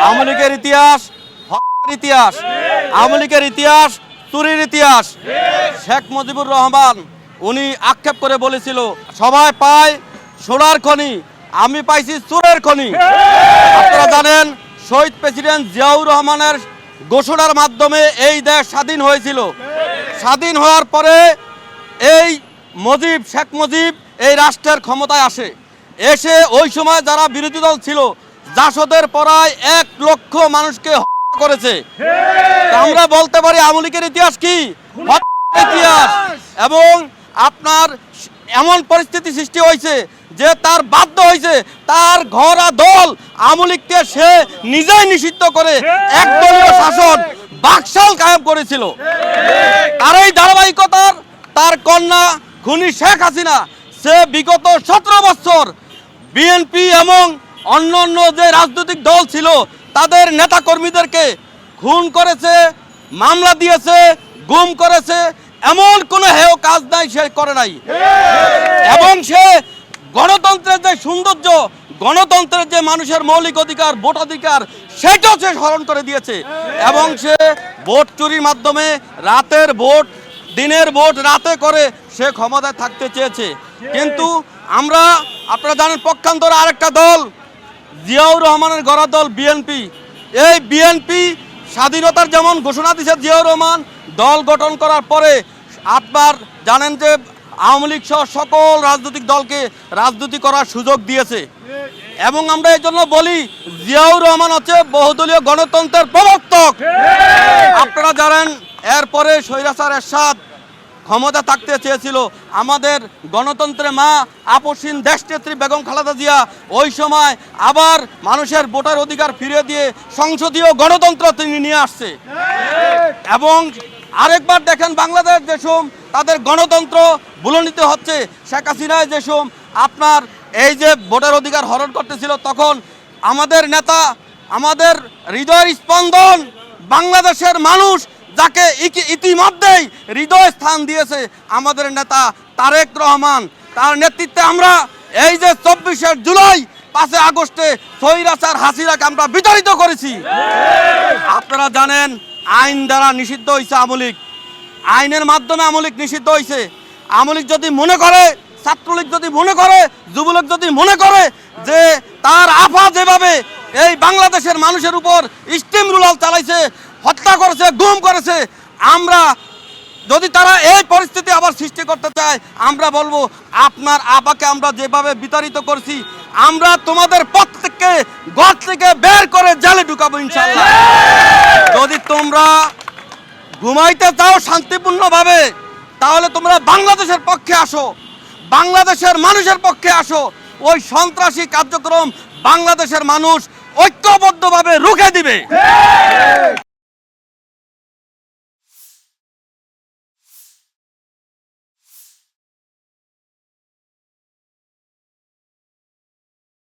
আওয়ামী লীগের ইতিহাস হত্যার ইতিহাস, আওয়ামী লীগের ইতিহাস চুরির ইতিহাস। শেখ মুজিবুর রহমান উনি আক্ষেপ করে বলেছিল, সবাই পায় সোনার খনি, আমি পাইছি চোরের খনি। আপনারা জানেন শহীদ প্রেসিডেন্ট জিয়াউর রহমানের ঘোষণার মাধ্যমে এই দেশ স্বাধীন হয়েছিল। স্বাধীন হওয়ার পরে এই শেখ মুজিব এই রাষ্ট্রের ক্ষমতায় আসে। এসে ওই সময় যারা বিরোধী দল ছিল জাসদের পড়ায় 1 লক্ষ মানুষকে হত্যা করেছে। আমরা বলতে পারি আওয়ামী লীগের ইতিহাস কি? হত্যার ইতিহাস। এবং আপনার এমন পরিস্থিতি সৃষ্টি হয়েছে যে তার বাধ্য হয়েছে তার ঘোড়া দল আওয়ামী লীগকে সে নিজেই নিষিদ্ধ করে একদলীয় শাসন বাকশাল কায়েম করেছিল। তার এই ধারাবাহিকতার তার কন্যা খুনি শেখ হাসিনা সে বিগত 17 বছর বিএনপি এবং অন্যান্য যে রাজনৈতিক দল ছিল তাদের নেতাকর্মীদেরকে খুন করেছে, মামলা দিয়েছে, গুম করেছে, এমন কোনো হেয় কাজ নাই সে করে নাই। এবং সে গণতন্ত্রের যে সৌন্দর্য, গণতন্ত্রের যে মানুষের মৌলিক অধিকার, ভোটাধিকার, সেটাও সে স্মরণ করে দিয়েছে। এবং সে ভোট চুরির মাধ্যমে রাতের ভোট দিনের ভোট রাতে করে সে ক্ষমতায় থাকতে চেয়েছে। কিন্তু আপনারা জানেন পক্ষান্তরে আরেকটা দল জিয়াউর রহমানের গড়া দল বিএনপি। এই বিএনপি স্বাধীনতার যেমন ঘোষণা দিয়েছে জিয়াউর রহমান, দল গঠন করার পরে আপনার জানেন যে আওয়ামী লীগ সহ সকল রাজনৈতিক দলকে রাজনীতি করার সুযোগ দিয়েছে। এবং আমরা এই জন্য বলি জিয়াউর রহমান হচ্ছে বহুদলীয় গণতন্ত্রের প্রবর্তক। আপনারা জানেন এরপরে স্বৈরাচার এরশাদ ক্ষমতা থাকতে চেয়েছিল। আমাদের গণতন্ত্রের মা আপসীন দেশনেত্রী বেগম খালেদা জিয়া ওই সময় আবার মানুষের ভোটার অধিকার ফিরিয়ে দিয়ে সংসদীয় গণতন্ত্র তিনি নিয়ে আসছে। এবং আরেকবার দেখেন বাংলাদেশ যেসব তাদের গণতন্ত্র ভুলনিত হচ্ছে, শেখ হাসিনায় যেসব আপনার এই যে ভোটার অধিকার হরণ করতেছিল, তখন আমাদের নেতা, আমাদের হৃদয়ের স্পন্দন বাংলাদেশের মানুষ যাকে ইতিমধ্যেই হৃদয় স্থান দিয়েছে আমাদের নেতা তারেক রহমান, তার নেতৃত্বে আমরা এই যে 24শে জুলাই 5 আগস্টে স্বৈরাচার হাসিনাকে আমরা বিতাড়িত করেছি। আপনারা জানেন আইন দ্বারা নিষিদ্ধ হয়েছে আওয়ামী লীগ, আইনের মাধ্যমে আওয়ামী লীগ নিষিদ্ধ হয়েছে। আওয়ামী লীগ যদি মনে করে, ছাত্রলীগ যদি মনে করে, যুবলীগ যদি মনে করে যে তার আফা যেভাবে এই বাংলাদেশের মানুষের উপর স্টিম রুলার চালাইছে, হত্যা করেছে, গুম করেছে, আমরা যদি তারা এই পরিস্থিতি আবার সৃষ্টি করতে চায়, আমরা বলবো আপনার আবাকে আমরা যেভাবে বিতাড়িত করছি আমরা তোমাদের প্রত্যেককে ঘর থেকে বের করে জেলে ঢুকাবো ইনশাআল্লাহ। যদি তোমরা ঘুমাইতে চাও শান্তিপূর্ণভাবে তাহলে তোমরা বাংলাদেশের পক্ষে আসো, বাংলাদেশের মানুষের পক্ষে আসো। ওই সন্ত্রাসী কার্যক্রম বাংলাদেশের মানুষ ঐক্যবদ্ধভাবে রুখে দিবে।